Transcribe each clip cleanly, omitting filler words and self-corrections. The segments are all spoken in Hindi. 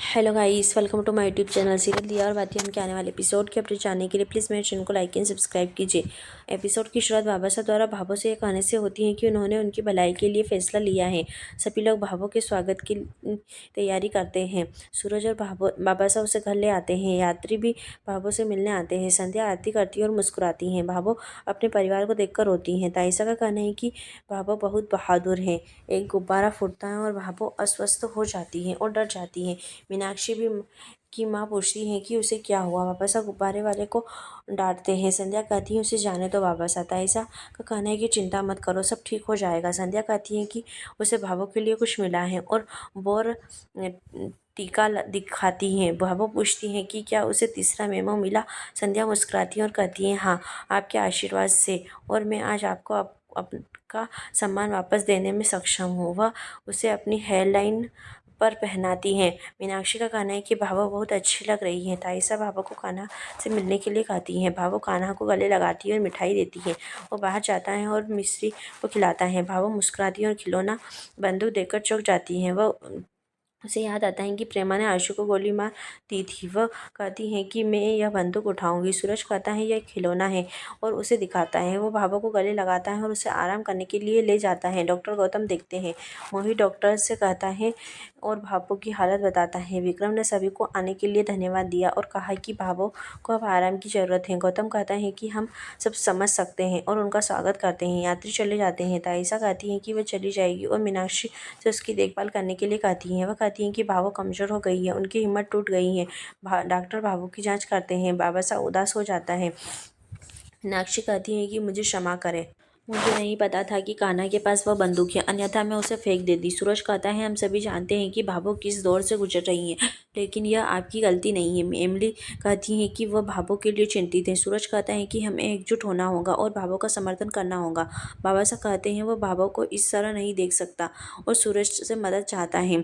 Hello guys, welcome to my YouTube channel serial दिया और बातें हम के आने वाले एपिसोड के अपडेट जानने के लिए प्लीज़ मेरे चैनल को लाइक एंड सब्सक्राइब कीजिए। एपिसोड की शुरुआत बाबा साहब द्वारा भाभो से ये कहने से होती है कि उन्होंने उनकी भलाई के लिए फैसला लिया है। सभी लोग भाभो के स्वागत की तैयारी करते हैं। सूरज और बाबा साहब उसे घर ले आते हैं। यात्री भी भाभो से मिलने आते हैं। संध्या आरती करती है और मुस्कुराती हैं। भाभो अपने परिवार को देखकर रोती हैं। ताइसा का कहना है कि भाभो बहुत बहादुर है। एक गुब्बारा फूटता है और भाभो अस्वस्थ हो जाती है और डर जाती है। मीनाक्षी भी की माँ पूछती है कि उसे क्या हुआ। बाबा साहब गुब्बारे वाले को डांटते हैं। संध्या कहती है उसे जाने दो बाबा साहब। ऐसा का कहना है कि चिंता मत करो, सब ठीक हो जाएगा। संध्या कहती है कि उसे भाभो के लिए कुछ मिला है और बोर टीका दिखाती है। भाभो पूछती है कि क्या उसे तीसरा मेमो मिला। संध्या मुस्कुराती है और कहती है हाँ, आपके आशीर्वाद से, और मैं आज आपको आपका सम्मान वापस देने में सक्षम हूँ। वह उसे अपनी हेयरलाइन पर पहनाती हैं। मीनाक्षी का कहना है कि भाभो बहुत अच्छी लग रही है। ताइसा भाभो को कान्हा से मिलने के लिए कहती है। भाभो कान्हा को गले लगाती है और मिठाई देती है। वो बाहर जाता है और मिश्री को खिलाता है। भाभो मुस्कुराती है और खिलौना बंदूक देकर चौंक जाती है। वह उसे याद आता है कि प्रेमा ने आशु को गोली मार दी थी। वह कहती है कि मैं यह बंदूक उठाऊंगी। सूरज कहता है यह खिलौना है और उसे दिखाता है। वो भाभो को गले लगाता है और उसे आराम करने के लिए ले जाता है। डॉक्टर गौतम देखते हैं। मोहित डॉक्टर से कहता है और भाभो की हालत बताता है। विक्रम ने सभी को आने के लिए धन्यवाद दिया और कहा कि भाभो को अब आराम की ज़रूरत है। गौतम कहता है कि हम सब समझ सकते हैं और उनका स्वागत करते हैं। यात्री चले जाते हैं। ताइसा कहती है कि वह चली जाएगी और मीनाक्षी से उसकी देखभाल करने के लिए कहती हैं। वह कहती हैं कि भाभो कमज़ोर हो गई है, उनकी हिम्मत टूट गई है। डॉक्टर भाभो की जाँच करते हैं। बाबा साहब उदास हो जाता है। मीनाक्षी कहती है कि मुझे क्षमा करें, मुझे नहीं पता था कि कान्हा के पास वह बंदूक है, अन्यथा मैं उसे फेंक देती। सूरज कहता है हम सभी जानते हैं कि भाभो किस दौर से गुजर रही हैं, लेकिन यह आपकी गलती नहीं है। एमिली कहती है कि वह भाभो के लिए चिंतित है। सूरज कहता है कि हमें एकजुट होना होगा और भाभो का समर्थन करना होगा। बाबा साहब कहते हैं वह भाभो को इस तरह नहीं देख सकता और सूरज से मदद चाहता है।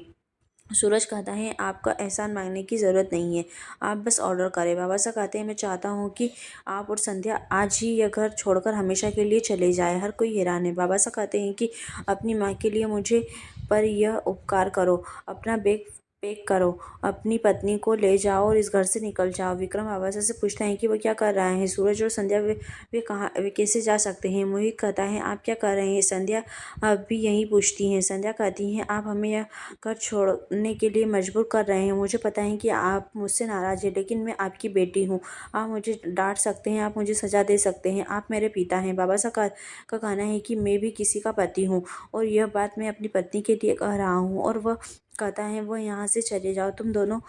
सूरज कहता है आपका एहसान मांगने की ज़रूरत नहीं है, आप बस ऑर्डर करें। बाबा साहब कहते हैं मैं चाहता हूँ कि आप और संध्या आज ही यह घर छोड़कर हमेशा के लिए चले जाए। हर कोई हैरान है। बाबा साहब कहते हैं कि अपनी माँ के लिए मुझे पर यह उपकार करो, अपना बैग पैक करो, अपनी पत्नी को ले जाओ और इस घर से निकल जाओ। विक्रम बाबा साहब से पूछता है कि वो क्या कर रहा है। सूरज और संध्या वे कैसे जा सकते हैं। मोहित कहता है आप क्या कर रहे हैं। संध्या अब भी यही पूछती हैं। संध्या कहती हैं आप हमें यह घर छोड़ने के लिए मजबूर कर रहे हैं। मुझे पता है कि आप मुझसे नाराज़ हैं, लेकिन मैं आपकी बेटी हूँ। आप मुझे डांट सकते हैं, आप मुझे सज़ा दे सकते हैं, आप मेरे पिता हैं। बाबा साहब का कहना है कि मैं भी किसी का पति हूँ और यह बात मैं अपनी पत्नी के लिए कह रहा हूँ। और वह कहता है वह यहाँ से चले जाओ, तुम दोनों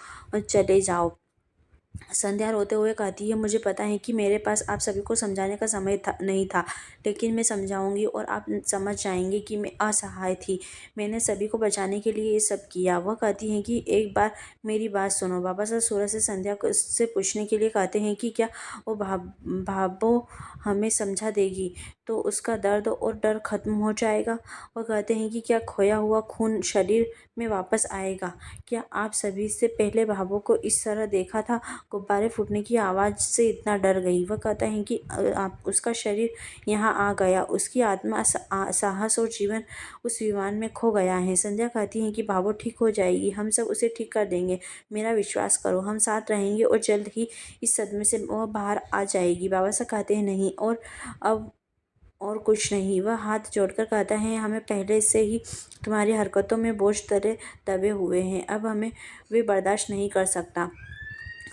चले जाओ। संध्या रोते हुए कहती है मुझे पता है कि मेरे पास आप सभी को समझाने का समय नहीं था, लेकिन मैं समझाऊंगी और आप समझ जाएंगे कि मैं असहाय थी। मैंने सभी को बचाने के लिए ये सब किया। वह कहती हैं कि एक बार मेरी बात सुनो। बाबा साहब सूरज से संध्या को से पूछने के लिए कहते हैं कि क्या वो भाभो हमें समझा देगी तो उसका दर्द और डर खत्म हो जाएगा। वह कहते हैं कि क्या खोया हुआ खून शरीर में वापस आएगा। क्या आप सभी से पहले भाभो को इस तरह देखा था। गुब्बारे फूटने की आवाज़ से इतना डर गई। वह कहता है कि आप उसका शरीर यहाँ आ गया, उसकी आत्मा साहस और जीवन उस विमान में खो गया है। संध्या कहती है कि भाभो ठीक हो जाएगी, हम सब उसे ठीक कर देंगे, मेरा विश्वास करो, हम साथ रहेंगे और जल्द ही इस सदमे से वह बाहर आ जाएगी। बाबा साहब कहते हैं नहीं, और कुछ नहीं। वह हाथ जोड़कर कहता है हमें पहले से ही तुम्हारी हरकतों में बोझ तले दबे हुए हैं, अब हमें वे बर्दाश्त नहीं कर सकता।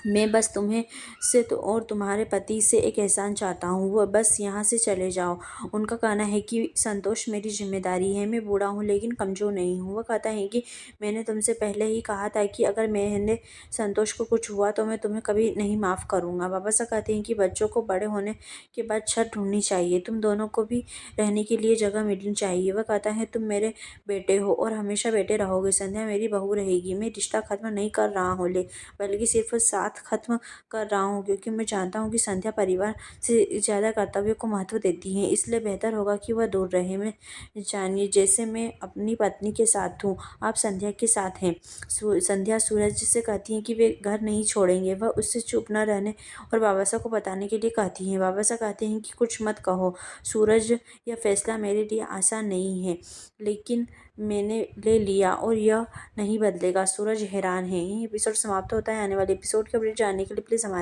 मैं बस तुम्हें से तो और तुम्हारे पति से एक एहसान चाहता हूँ, वह बस यहाँ से चले जाओ। उनका कहना है कि संतोष मेरी जिम्मेदारी है, मैं बूढ़ा हूँ लेकिन कमज़ोर नहीं हूँ। वह कहता है कि मैंने तुमसे पहले ही कहा था कि अगर मैंने संतोष को कुछ हुआ तो मैं तुम्हें कभी नहीं माफ़ करूँगा। बाबा साहब कहते हैं कि बच्चों को बड़े होने के बाद छत ढूंढनी चाहिए, तुम दोनों को भी रहने के लिए जगह मिलनी चाहिए। वह कहता है तुम मेरे बेटे हो और हमेशा बेटे रहोगे। संध्या मेरी बहू रहेगी। मैं रिश्ता खत्म नहीं कर रहा हूँ बल्कि सिर्फ साथ ख़त्म कर रहा हूँ, क्योंकि मैं जानता हूँ कि संध्या परिवार से ज़्यादा कर्तव्य को महत्व देती है, इसलिए बेहतर होगा कि वह दूर रहे। मैं जानिए जैसे मैं अपनी पत्नी के साथ हूँ, आप संध्या के साथ हैं। संध्या सूरज से कहती है कि वे घर नहीं छोड़ेंगे। वह उससे चुप न रहने और बाबा साहब को बताने के लिए कहती हैं। बाबा साहब कहते हैं कि कुछ मत कहो सूरज, यह फैसला मेरे लिए आसान नहीं है, लेकिन मैंने ले लिया और यह नहीं बदलेगा। सूरज हैरान है। यही एपिसोड समाप्त होता है। आने वाले एपिसोड के अपडेट जानने के लिए प्लीज़ हमारे